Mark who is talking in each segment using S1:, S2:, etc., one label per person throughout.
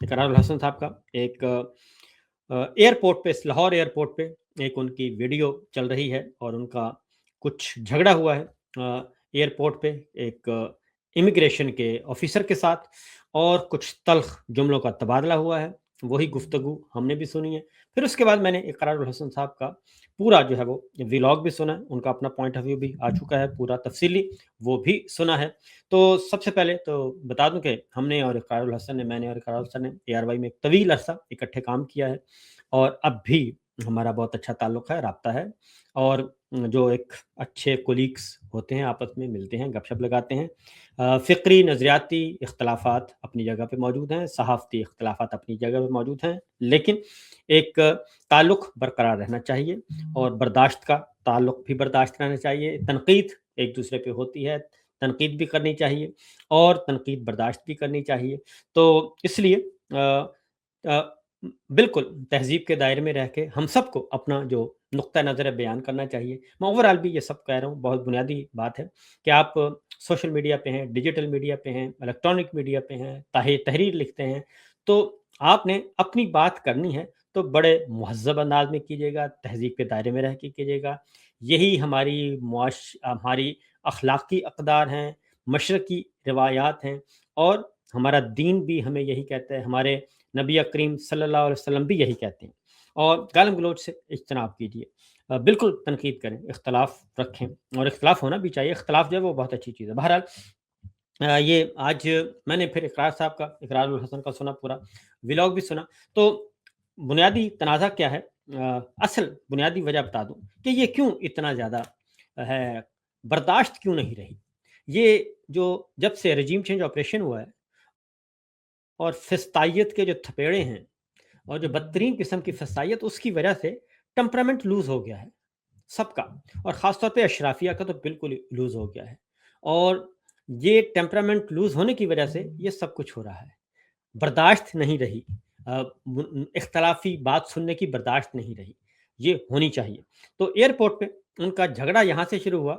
S1: इकरार हसन साहब का एक एयरपोर्ट पे, लाहौर एयरपोर्ट पे एक उनकी वीडियो चल रही है और उनका कुछ झगड़ा हुआ है एयरपोर्ट पे एक इमिग्रेशन के ऑफिसर के साथ, और कुछ तल्ख जुमलों का तबादला हुआ है। वही गुफ्तगू हमने भी सुनी है। फिर उसके बाद मैंने इकरार हसन साहब का पूरा जो है वो व्लॉग भी सुना है, उनका अपना पॉइंट ऑफ व्यू भी आ चुका है पूरा तफसीली, वो भी सुना है। तो सबसे पहले तो बता दूं कि हमने और इकरारुल हसन ने, मैंने और इकरारुल हसन ने एआरवाई में एक तवील अरसा इकट्ठे काम किया है और अब भी हमारा बहुत अच्छा ताल्लुक है, राब्ता है। और जो एक अच्छे कोलीग्स होते हैं, आपस में मिलते हैं, गपशप लगाते हैं। फ़िक्री नज़रियाती इख्तलाफ़ात अपनी जगह पे मौजूद हैं, सहाफ़ती इख्तलाफ़ात अपनी जगह पे मौजूद हैं, लेकिन एक ताल्लुक बरकरार रहना चाहिए और बर्दाश्त का ताल्लुक भी बर्दाश्त रहना चाहिए। तनक़ीद एक दूसरे पे होती है, तनक़ीद भी करनी चाहिए और तनक़ीद बर्दाश्त भी करनी चाहिए। तो इसलिए अ, बिल्कुल तहज़ीब के दायरे में रह के हम सबको अपना जो नुक्ता नज़र है बयान करना चाहिए। मैं ओवरऑल भी ये सब कह रहा हूँ, बहुत बुनियादी बात है कि आप सोशल मीडिया पे हैं, डिजिटल मीडिया पे हैं, इलेक्ट्रॉनिक मीडिया पे हैं, तहरीर लिखते हैं, तो आपने अपनी बात करनी है तो बड़े मुहज़्ज़ब अंदाज़ में कीजिएगा, तहज़ीब के दायरे में रह के कीजिएगा। यही हमारी अखलाकी अक़दार हैं, मशरक़ी रिवायात हैं और हमारा दीन भी हमें यही कहता है, हमारे नबी करीम सल्लल्लाहु अलैहि वसल्लम भी यही कहते हैं। और गालिम गलौच से इज्तनाब कीजिए। बिल्कुल तनकीद करें, इख्तलाफ रखें और इख्तलाफ होना भी चाहिए। इख्तलाफ जो है वो बहुत अच्छी चीज़ है। बहरहाल ये आज मैंने फिर इकरारुल हसन का सुना पूरा, व्लॉग भी सुना। तो बुनियादी तनाज़ा क्या है? असल बुनियादी वजह बता दूँ कि ये क्यों इतना ज़्यादा है, बर्दाश्त क्यों नहीं रही? ये जो जब से रेजीम चेंज ऑपरेशन हुआ है और फिस्तायत के जो थपेड़े हैं और जो बदतरीन किस्म की फसाइयत, उसकी वजह से टेम्परामेंट लूज़ हो गया है सबका, और ख़ास तौर पे अशराफिया का तो बिल्कुल ही लूज़ हो गया है। और ये टेम्परामेंट लूज़ होने की वजह से ये सब कुछ हो रहा है। बर्दाश्त नहीं रही, इख्तलाफी बात सुनने की बर्दाश्त नहीं रही, ये होनी चाहिए। तो एयरपोर्ट पे उनका झगड़ा यहाँ से शुरू हुआ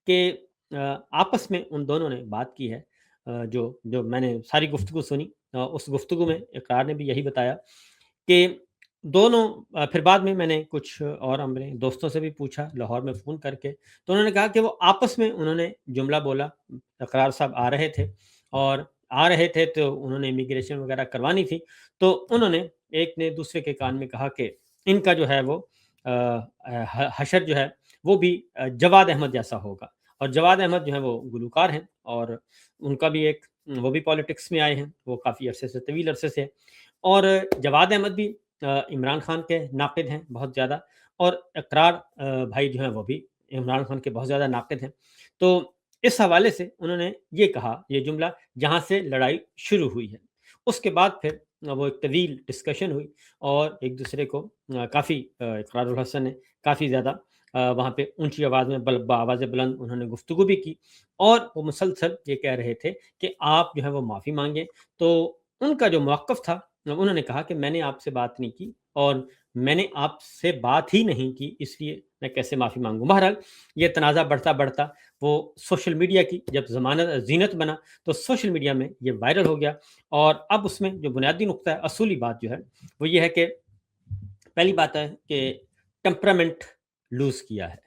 S1: कि आपस में उन दोनों ने बात की है। जो जो मैंने सारी गुफ्तगू सुनी, उस गुफ्तगू में इकरार ने भी यही बताया कि दोनों फिर बाद में मैंने कुछ और अपने दोस्तों से भी पूछा लाहौर में फ़ोन करके, तो उन्होंने कहा कि वो आपस में उन्होंने जुमला बोला, इकरार साहब आ रहे थे और आ रहे थे तो उन्होंने इमिग्रेशन वगैरह करवानी थी, तो उन्होंने एक ने दूसरे के कान में कहा कि इनका जो है वो हशर जो है वो भी जवाद अहमद जैसा होगा। और जवाद अहमद जो है वो गुलूकार हैं और उनका भी एक, वो भी पॉलिटिक्स में आए हैं, वो काफ़ी अरसे से, तवील अरसे से। और जवाद अहमद भी इमरान खान के नाक़िद हैं बहुत ज़्यादा, और इकरार भाई जो हैं वो भी इमरान खान के बहुत ज़्यादा नाक़िद हैं। तो इस हवाले से उन्होंने ये कहा, ये जुमला जहाँ से लड़ाई शुरू हुई है। उसके बाद फिर वो एक तवील डिस्कशन हुई और एक दूसरे को काफ़ी इकरारुल हसन ने काफ़ी ज़्यादा वहाँ पे ऊँची आवाज़ में आवाज़ बुलंद उन्होंने गुफ्तगू भी की और वो मुसलसल ये कह रहे थे कि आप जो है वो माफ़ी माँगे। तो उनका जो मौक़िफ़ था, उन्होंने कहा कि मैंने आपसे बात नहीं की और मैंने आपसे बात ही नहीं की, इसलिए मैं कैसे माफ़ी माँगूँ। बहरहाल ये तनाज़ा बढ़ता-बढ़ता वो सोशल मीडिया की जब ज़ीनत बना, तो सोशल मीडिया में ये वायरल हो गया और अब उसमें जो बुनियादी नुक्ता है, असूली बात जो है, वो ये है कि पहली बात है कि टेम्परामेंट लूज़ किया है।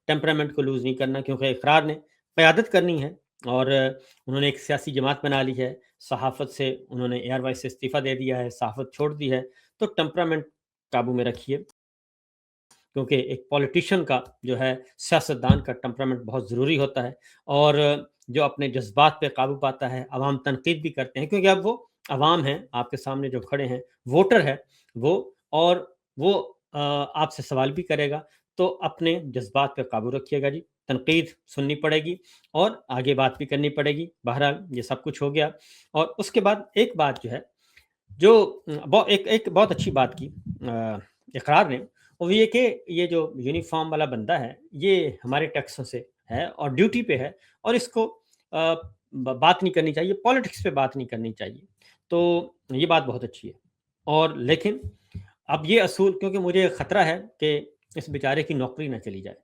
S1: टेम्परामेंट को लूज़ नहीं करना, क्योंकि इकरार ने क़यादत करनी है और उन्होंने एक सियासी जमात बना ली है, सहाफ़त से उन्होंने एयरवाई से इस्तीफ़ा दे दिया है, सहाफ़त छोड़ दी है, तो टेम्परामेंट काबू में रखिए। क्योंकि एक पॉलिटिशियन का जो है, सियासतदान का टेम्परामेंट बहुत ज़रूरी होता है और जो अपने जज़्बात पे काबू पाता है, अवाम तनकीद भी करते हैं, क्योंकि अब वो अवाम हैं, आपके सामने जो खड़े हैं, वोटर है वो, और वो आपसे सवाल भी करेगा, तो अपने जज़्बात पे काबू रखिएगा जी, तनकीद सुननी पड़ेगी और आगे बात भी करनी पड़ेगी। बहरहाल ये सब कुछ हो गया और उसके बाद एक बात जो है, जो एक एक बहुत अच्छी बात की इकरार ने, वो ये कि ये जो यूनिफ़ॉर्म वाला बंदा है, ये हमारे टैक्सों से है और ड्यूटी पे है और इसको बात नहीं करनी चाहिए, पॉलिटिक्स पे बात नहीं करनी चाहिए। तो ये बात बहुत अच्छी है। और लेकिन अब ये असूल, क्योंकि मुझे खतरा है कि इस बेचारे की नौकरी ना चली जाए,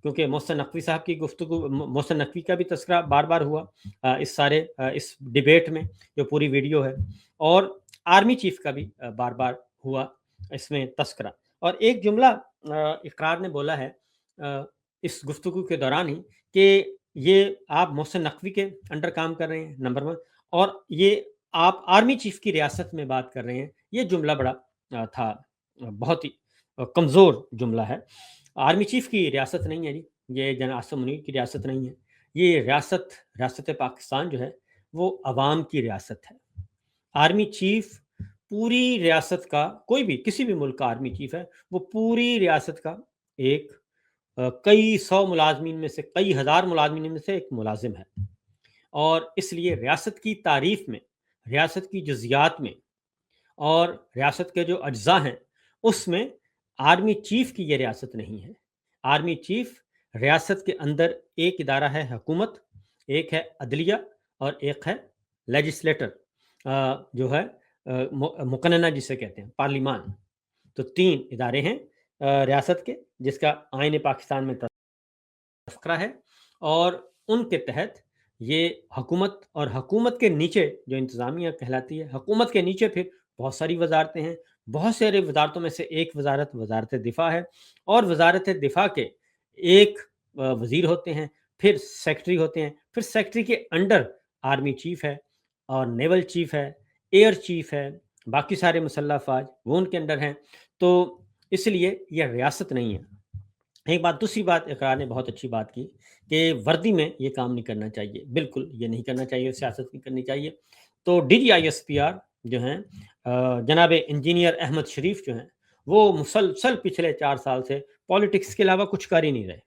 S1: क्योंकि मोहसिन नकवी साहब की गुफ्तगू, मोहसिन नकवी का भी तज़किरा बार-बार हुआ इस डिबेट में, जो पूरी वीडियो है। और आर्मी चीफ का भी बार बार हुआ इसमें तस्करा। और एक जुमला इकरार ने बोला है इस गुफ्तगू के दौरान ही कि ये आप मोहसिन नकवी के अंडर काम कर रहे हैं, नंबर वन, और ये आप आर्मी चीफ की रियासत में बात कर रहे हैं। ये जुमला बड़ा था, बहुत ही कमज़ोर जुमला है। आर्मी चीफ की रियासत नहीं है जी, ये जनाब आसिम मुनीर की रियासत नहीं है। ये रियासत पाकिस्तान जो है वो अवाम की रियासत है। आर्मी चीफ पूरी रियासत का, कोई भी किसी भी मुल्क का आर्मी चीफ है, वो पूरी रियासत का एक कई सौ मुलाजमीन में से, कई हज़ार मुलाजमीन में से एक मुलाजिम है। और इसलिए रियासत की तारीफ में, रियासत की जुज़ियात में और रियासत के जो अज्जा हैं उसमें आर्मी चीफ की ये रियासत नहीं है। आर्मी चीफ रियासत के अंदर एक इदारा है हुकूमत, एक है अदलिया और एक है लेजिस्लेटर, जो है मुकन्नना जिसे कहते हैं, पार्लिमान। तो 3 इदारे हैं रियासत के, जिसका आईन पाकिस्तान में तस्करा है, और उनके तहत ये हुकूमत, और हुकूमत के नीचे जो इंतज़ामिया कहलाती है, हुकूमत के नीचे फिर बहुत सारी वजारतें हैं। बहुत सारे वजारतों में से एक वजारत वजारत दिफा है, और वजारत दिफा के एक वजीर होते हैं, फिर सेक्रेटरी होते हैं, फिर सेक्रेटरी के अंडर आर्मी चीफ है, और नेवल चीफ है, एयर चीफ है, बाकी सारे मुसल्लह अफवाज वो उनके अंडर हैं। तो इसलिए यह रियासत नहीं है। एक बात, दूसरी बात इकरार ने बहुत अच्छी बात की कि वर्दी में ये काम नहीं करना चाहिए। बिल्कुल ये नहीं करना चाहिए, सियासत नहीं करनी चाहिए। तो डीजीआईएसपीआर जो हैं जनाब इंजीनियर अहमद शरीफ जो हैं, वो मुसलसल पिछले 4 साल से पॉलिटिक्स के अलावा कुछ कर ही नहीं रहे।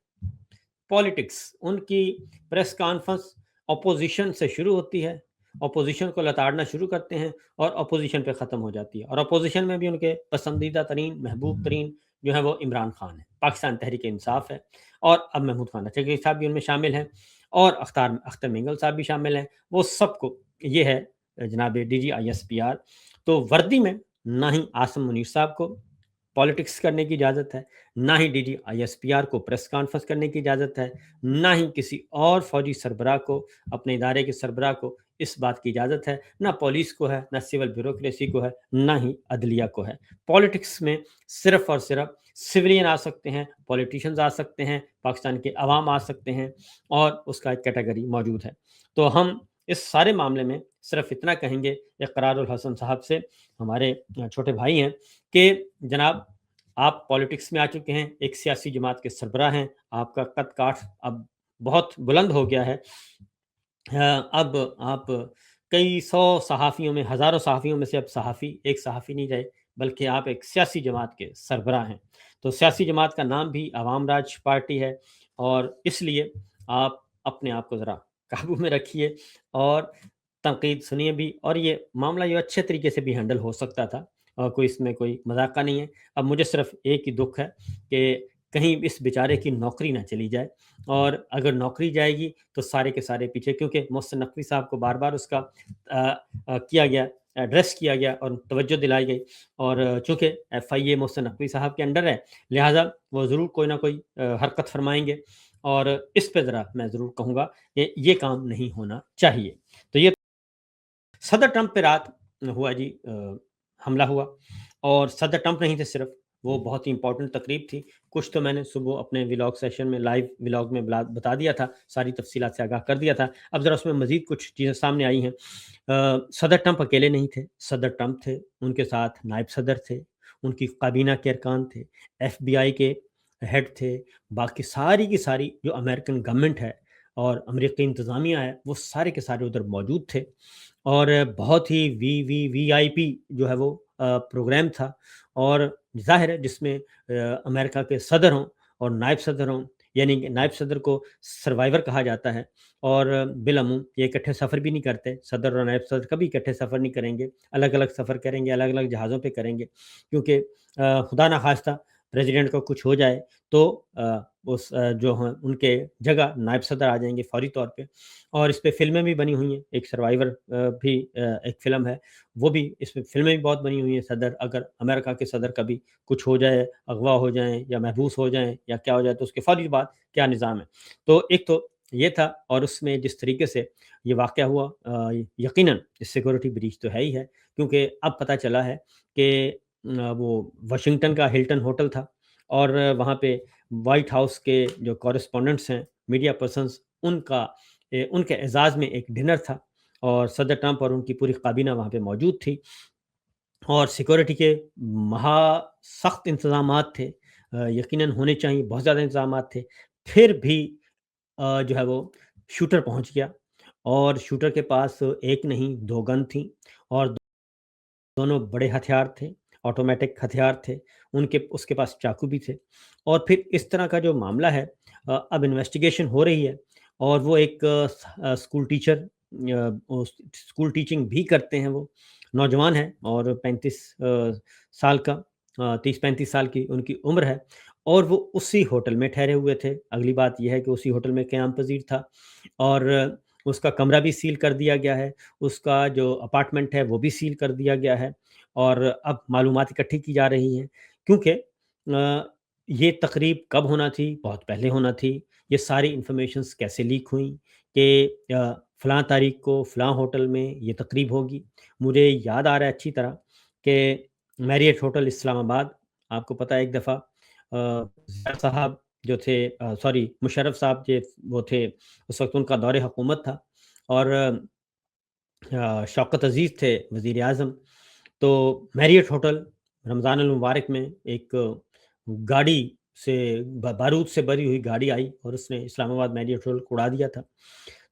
S1: पॉलिटिक्स, उनकी प्रेस कॉन्फ्रेंस अपोजिशन से शुरू होती है, अपोजिशन को लताड़ना शुरू करते हैं और अपोजिशन पे ख़त्म हो जाती है। और अपोजिशन में भी उनके पसंदीदा तरीन, महबूब तरीन जो है वो इमरान खान है, पाकिस्तान तहरीक इंसाफ है, और अब महमूद खान चौधरी साहब भी उनमें शामिल हैं, और अख्तर मिंगल साहब भी शामिल हैं। वो सबको ये है जनाब डीजीआईएसपीआर। तो वर्दी में ना ही आसिम मुनीर साहब को पॉलिटिक्स करने की इजाज़त है, ना ही डीजीआईएसपीआर को प्रेस कॉन्फ्रेंस करने की इजाज़त है, ना ही किसी और फौजी सरबराह को, अपने इदारे के सरबराह को इस बात की इजाज़त है, ना पुलिस को है, ना सिविल ब्यूरोक्रेसी को है, ना ही अदलिया को है। पॉलिटिक्स में सिर्फ़ और सिर्फ़ सिविलियन आ सकते हैं, पॉलिटिशियंस आ सकते हैं, पाकिस्तान के अवाम आ सकते हैं, और उसका एक कैटेगरी मौजूद है। तो हम इस सारे मामले में सिर्फ़ इतना कहेंगे, इक़रारुल हसन साहब से, हमारे छोटे भाई हैं, कि जनाब आप पॉलिटिक्स में आ चुके हैं, एक सियासी जमात के सरबराह हैं, आपका कद-काठ अब बहुत बुलंद हो गया है। अब आप कई सौ सहाफ़ियों में, हज़ारों सहाफ़ियों में से अब सहाफ़ी, एक सहाफ़ी नहीं रहे, बल्कि आप एक सियासी जमात के सरबराह हैं। तो सियासी जमात का नाम भी अवाम राज पार्टी है, और इसलिए आप अपने आप को ज़रा काबू में रखिए और तनकीद सुनिए भी, और ये मामला ये अच्छे तरीके से भी हैंडल हो सकता था, और कोई इसमें कोई मज़ाक का नहीं है। अब मुझे सिर्फ़ एक ही दुःख है कि कहीं इस बेचारे की नौकरी ना चली जाए, और अगर नौकरी जाएगी तो सारे के सारे पीछे, क्योंकि मोहसिन नकवी साहब को बार-बार उसका किया गया, एड्रेस किया गया और तवज्जो दिलाई गई, और चूँकि एफआईए मोहसिन नकवी साहब के अंडर है, लिहाज़ा वो ज़रूर कोई ना कोई हरकत फरमाएँगे, और इस पे ज़रा मैं ज़रूर कहूँगा कि ये काम नहीं होना चाहिए। तो ये सदर ट्रंप पे रात हुआ जी, हमला हुआ, और सदर ट्रंप नहीं थे सिर्फ, वो बहुत ही इंपॉर्टेंट तकरीब थी। कुछ तो मैंने सुबह अपने व्लॉग सेशन में, लाइव व्लॉग में बता दिया था, सारी तफसीलात से आगाह कर दिया था। अब ज़रा उसमें मज़ीद कुछ चीज़ें सामने आई हैं। सदर ट्रंप अकेले नहीं थे, सदर ट्रंप थे, उनके साथ नायब सदर थे, उनकी काबीना के अरकान थे, एफबीआई के हेड थे, बाकी सारी की सारी जो अमेरिकन गवर्नमेंट है और अमेरिकी इंतज़ामिया है, वो सारे के सारे उधर मौजूद थे। और बहुत ही वीआईपी जो है वो प्रोग्राम था, और ज़ाहिर है जिसमें अमेरिका के सदर हों और नायब सदर हों, यानी कि नायब सदर को सर्वाइवर कहा जाता है, और बिलअमूम ये इकट्ठे सफ़र भी नहीं करते, सदर और नायब सदर कभी इकट्ठे सफ़र नहीं करेंगे, अलग-अलग सफ़र करेंगे, अलग-अलग जहाज़ों पे करेंगे, क्योंकि खुदा ना ख़ास्ता प्रेसिडेंट को कुछ हो जाए तो जो हैं उनके जगह नायब सदर आ जाएँगे फ़ौरी तौर पे। और इस पे फ़िल्में भी बनी हुई हैं, एक सर्वाइवर भी एक फ़िल्म है, वो भी, इसमें फ़िल्में भी बहुत बनी हुई हैं। सदर, अगर अमेरिका के सदर कभी कुछ हो जाए, अगवा हो जाएँ या महबूस हो जाएँ या क्या हो जाए, तो उसके फ़ौरी बाद क्या निज़ाम है। तो एक तो ये था, और उसमें जिस तरीके से ये वाक़या हुआ, यकीनन सिक्योरिटी ब्रीच तो है ही है, کیونکہ اب پتہ چلا ہے کہ وہ واشنگٹن کا ہلٹن ہوٹل تھا، اور وہاں پہ وائٹ ہاؤس کے جو کورسپونڈنٹس ہیں، میڈیا پرسنز، ان کے اعزاز میں ایک ڈنر تھا، اور صدر ٹرمپ اور ان کی پوری کابینہ وہاں پہ موجود تھی، اور سیکورٹی کے مہا سخت انتظامات تھے، یقیناً ہونے چاہیے، بہت زیادہ انتظامات تھے، پھر بھی جو ہے وہ شوٹر پہنچ گیا، اور شوٹر کے پاس ایک نہیں دو گن تھیں، اور دونوں بڑے ہتھیار تھے، آٹومیٹک ہتھیار تھے، اس کے پاس چاقو بھی تھے، اور پھر اس طرح کا جو معاملہ ہے، اب انویسٹیگیشن ہو رہی ہے، اور وہ ایک اسکول ٹیچر، اسکول ٹیچنگ بھی کرتے ہیں، وہ نوجوان ہیں، اور 35 سال کا 30-35 سال کی ان کی عمر ہے، اور وہ اسی ہوٹل میں ٹھہرے ہوئے تھے۔ اگلی بات یہ ہے کہ اسی ہوٹل میں قیام پذیر تھا، اور اس کا کمرہ بھی سیل کر دیا گیا ہے، اس کا جو اپارٹمنٹ ہے وہ بھی سیل کر دیا گیا ہے، اور اب معلومات اکٹھی کی جا رہی ہیں، کیونکہ یہ تقریب کب ہونا تھی؟ بہت پہلے ہونا تھی۔ یہ ساری انفارمیشنز کیسے لیک ہوئیں کہ فلاں تاریخ کو فلاں ہوٹل میں یہ تقریب ہوگی؟ مجھے یاد آ رہا ہے اچھی طرح کہ میریٹ ہوٹل اسلام آباد، آپ کو پتہ ہے ایک دفعہ زیاد صاحب جو تھے، سوری مشرف صاحب جو وہ تھے، اس وقت ان کا دور حکومت تھا، اور شوکت عزیز تھے وزیر اعظم، تو میریٹ ہوٹل رمضان المبارک میں ایک گاڑی سے بارود سے بھری ہوئی گاڑی آئی، اور اس نے اسلام آباد میریٹ ہوٹل کو اڑا دیا تھا،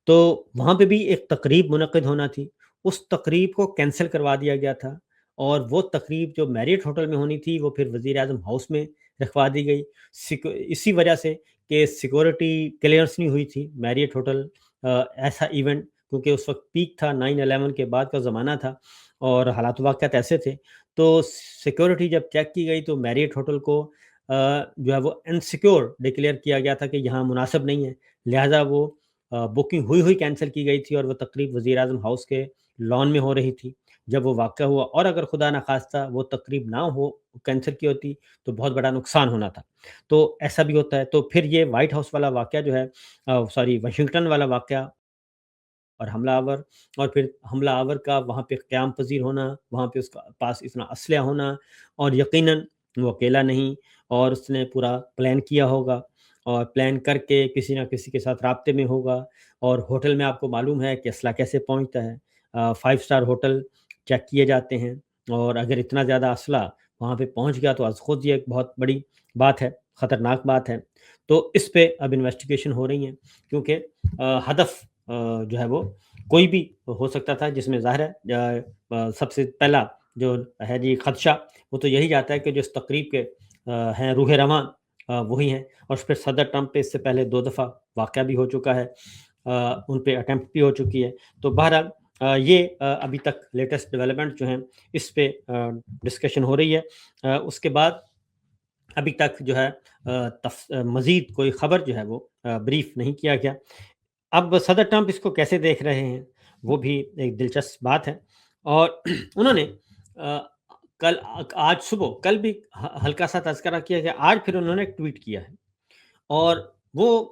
S1: تو وہاں پہ بھی ایک تقریب منعقد ہونا تھی، اس تقریب کو کینسل کروا دیا گیا تھا، اور وہ تقریب جو میریٹ ہوٹل میں ہونی تھی وہ پھر وزیر اعظم ہاؤس میں رکھوا دی گئی، اسی وجہ سے کہ سیکورٹی کلیئرنس نہیں ہوئی تھی میریٹ ہوٹل، ایسا ایونٹ، کیونکہ اس وقت پیک تھا، 9/11 کے بعد کا زمانہ تھا، اور حالات واقعات ایسے تھے، تو سیکورٹی جب چیک کی گئی تو میریٹ ہوٹل کو جو ہے وہ انسیکیور ڈکلیئر کیا گیا تھا کہ یہاں مناسب نہیں ہے، لہٰذا وہ بکنگ ہوئی کینسل کی گئی تھی، اور وہ تقریب وزیر اعظم ہاؤس کے لان میں ہو رہی تھی جب وہ واقعہ ہوا، اور اگر خدا نخواستہ وہ تقریب نہ ہو، کینسل کی ہوتی، تو بہت بڑا نقصان ہونا تھا، تو ایسا بھی ہوتا ہے۔ تو پھر یہ وائٹ ہاؤس والا واقعہ جو ہے، سوری واشنگٹن والا واقعہ اور حملہ آور، اور پھر حملہ آور کا وہاں پہ قیام پذیر ہونا، وہاں پہ اس کا پاس اتنا اسلحہ ہونا، اور یقیناً وہ اکیلا نہیں، اور اس نے پورا پلان کیا ہوگا، اور پلان کر کے کسی نہ کسی کے ساتھ رابطے میں ہوگا، اور ہوٹل میں آپ کو معلوم ہے کہ اسلحہ کیسے پہنچتا ہے، 5 اسٹار ہوٹل چیک کیے جاتے ہیں، اور اگر اتنا زیادہ اسلحہ وہاں پہ پہنچ گیا تو از خود یہ ایک بہت بڑی بات ہے، خطرناک بات ہے، تو اس پہ اب انویسٹیگیشن ہو رہی ہیں، کیونکہ ہدف جو ہے وہ کوئی بھی ہو سکتا تھا، جس میں ظاہر ہے سب سے پہلا جو ہے جی خدشہ، وہ تو یہی جاتا ہے کہ جو اس تقریب کے ہیں روح رواں، وہی ہیں، اور پھر صدر ٹرمپ پہ اس سے پہلے 2 دفعہ واقعہ بھی ہو چکا ہے، ان پہ اٹیمپٹ بھی ہو چکی ہے، تو بہرحال یہ ابھی تک لیٹسٹ ڈیولپمنٹ جو ہیں اس پہ ڈسکشن ہو رہی ہے، اس کے بعد ابھی تک جو ہے مزید کوئی خبر جو ہے وہ بریف نہیں کیا گیا۔ اب صدر ٹرمپ اس کو کیسے دیکھ رہے ہیں، وہ بھی ایک دلچسپ بات ہے، اور انہوں نے کل آج صبح کل بھی ہلکا سا تذکرہ کیا کہ آج پھر انہوں نے ایک ٹویٹ کیا ہے، اور وہ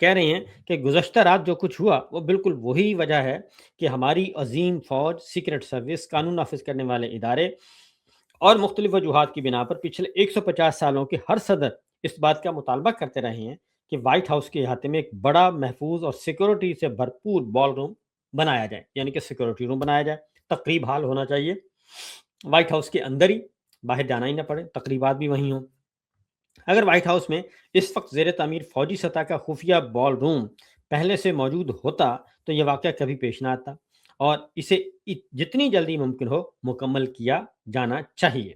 S1: کہہ رہے ہیں کہ گزشتہ رات جو کچھ ہوا وہ بالکل وہی وجہ ہے کہ ہماری عظیم فوج، سیکرٹ سروس، قانون نافذ کرنے والے ادارے اور مختلف وجوہات کی بنا پر پچھلے 150 سالوں کے ہر صدر اس بات کا مطالبہ کرتے رہے ہیں کہ وائٹ ہاؤس کے احاطے میں ایک بڑا، محفوظ اور سیکورٹی سے بھرپور بال روم بنایا جائے، یعنی کہ سیکورٹی روم بنایا جائے، تقریب حال ہونا چاہیے وائٹ ہاؤس کے اندر ہی، باہر جانا ہی نہ پڑے، تقریبات بھی وہیں ہوں۔ اگر وائٹ ہاؤس میں اس وقت زیر تعمیر فوجی سطح کا خفیہ بال روم پہلے سے موجود ہوتا تو یہ واقعہ کبھی پیش نہ آتا، اور اسے جتنی جلدی ممکن ہو مکمل کیا جانا چاہیے،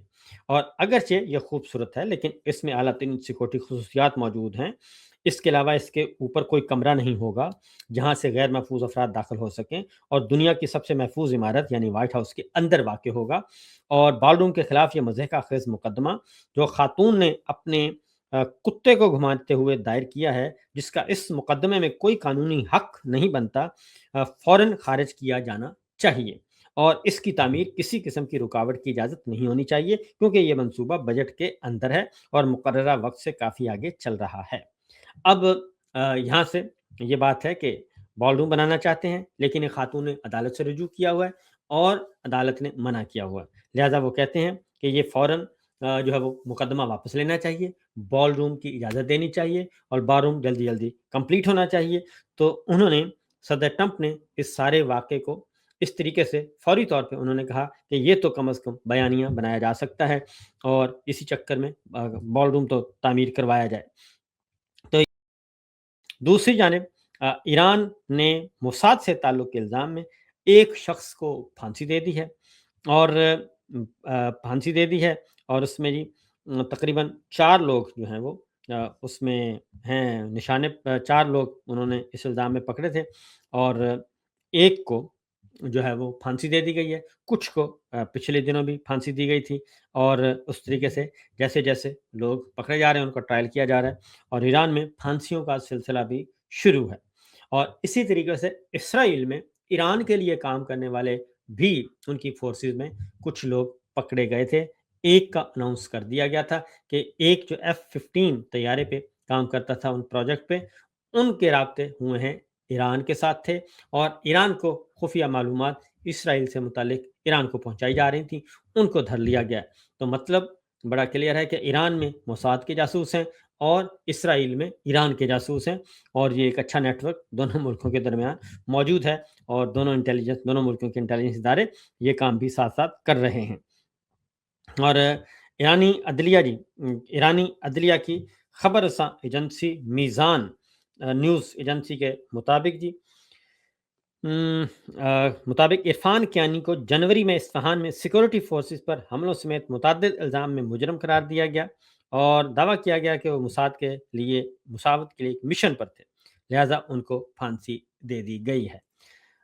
S1: اور اگرچہ یہ خوبصورت ہے لیکن اس میں اعلیٰ ترین سیکورٹی خصوصیات موجود ہیں، اس کے علاوہ اس کے اوپر کوئی کمرہ نہیں ہوگا جہاں سے غیر محفوظ افراد داخل ہو سکیں، اور دنیا کی سب سے محفوظ عمارت یعنی وائٹ ہاؤس کے اندر واقع ہوگا، اور بال روم کے خلاف یہ مضحکہ خیز مقدمہ جو خاتون نے اپنے کتے کو گھماتے ہوئے دائر کیا ہے، جس کا اس مقدمے میں کوئی قانونی حق نہیں بنتا، فوراً خارج کیا جانا چاہیے، اور اس کی تعمیر کسی قسم کی رکاوٹ کی اجازت نہیں ہونی چاہیے، کیونکہ یہ منصوبہ بجٹ کے اندر ہے اور مقررہ وقت سے کافی آگے چل رہا ہے۔ اب یہاں سے یہ بات ہے کہ بال روم بنانا چاہتے ہیں، لیکن ایک خاتون نے عدالت سے رجوع کیا ہوا ہے، اور عدالت نے منع کیا ہوا ہے۔ لہٰذا وہ کہتے ہیں کہ یہ فوراً جو ہے وہ مقدمہ واپس لینا چاہیے، بال روم کی اجازت دینی چاہیے اور بار روم جلدی جلدی کمپلیٹ ہونا چاہیے۔ تو انہوں نے صدر ٹرمپ نے اس سارے واقعے کو اس طریقے سے فوری طور پہ انہوں نے کہا کہ یہ تو کم از کم بیانیہ بنایا جا سکتا ہے اور اسی چکر میں بال روم تو تعمیر کروایا جائے۔ تو دوسری جانب ایران نے موساد سے تعلق کے الزام میں ایک شخص کو پھانسی دے دی ہے اور اس میں جی تقریباً 4 لوگ جو ہیں وہ اس میں ہیں نشانے 4 لوگ انہوں نے اس الزام میں پکڑے تھے اور ایک کو جو ہے وہ پھانسی دے دی گئی ہے، کچھ کو پچھلے دنوں بھی پھانسی دی گئی تھی اور اس طریقے سے جیسے جیسے لوگ پکڑے جا رہے ہیں ان کا ٹرائل کیا جا رہا ہے اور ایران میں پھانسیوں کا سلسلہ بھی شروع ہے۔ اور اسی طریقے سے اسرائیل میں ایران کے لیے کام کرنے والے بھی ان کی فورسز میں کچھ لوگ پکڑے گئے تھے۔ ایک کا اناؤنس کر دیا گیا تھا کہ ایک جو F-15 طیارے پہ کام کرتا تھا ان پروجیکٹ پہ، ان کے رابطے ہوئے ہیں ایران کے ساتھ تھے اور ایران کو خفیہ معلومات اسرائیل سے متعلق ایران کو پہنچائی جا رہی تھیں، ان کو دھر لیا گیا۔ تو مطلب بڑا کلیئر ہے کہ ایران میں موساد کے جاسوس ہیں اور اسرائیل میں ایران کے جاسوس ہیں اور یہ ایک اچھا نیٹ ورک دونوں ملکوں کے درمیان موجود ہے اور دونوں ملکوں کے انٹیلیجنس ادارے یہ کام بھی ساتھ ساتھ کر رہے ہیں۔ اور ایرانی عدلیہ کی خبر رساں ایجنسی میزان نیوز ایجنسی کے مطابق عرفان کیانی کو جنوری میں اصفہان میں سیکورٹی فورسز پر حملوں سمیت متعدد الزام میں مجرم قرار دیا گیا اور دعویٰ کیا گیا کہ وہ مساوات کے لیے ایک مشن پر تھے، لہٰذا ان کو پھانسی دے دی گئی ہے۔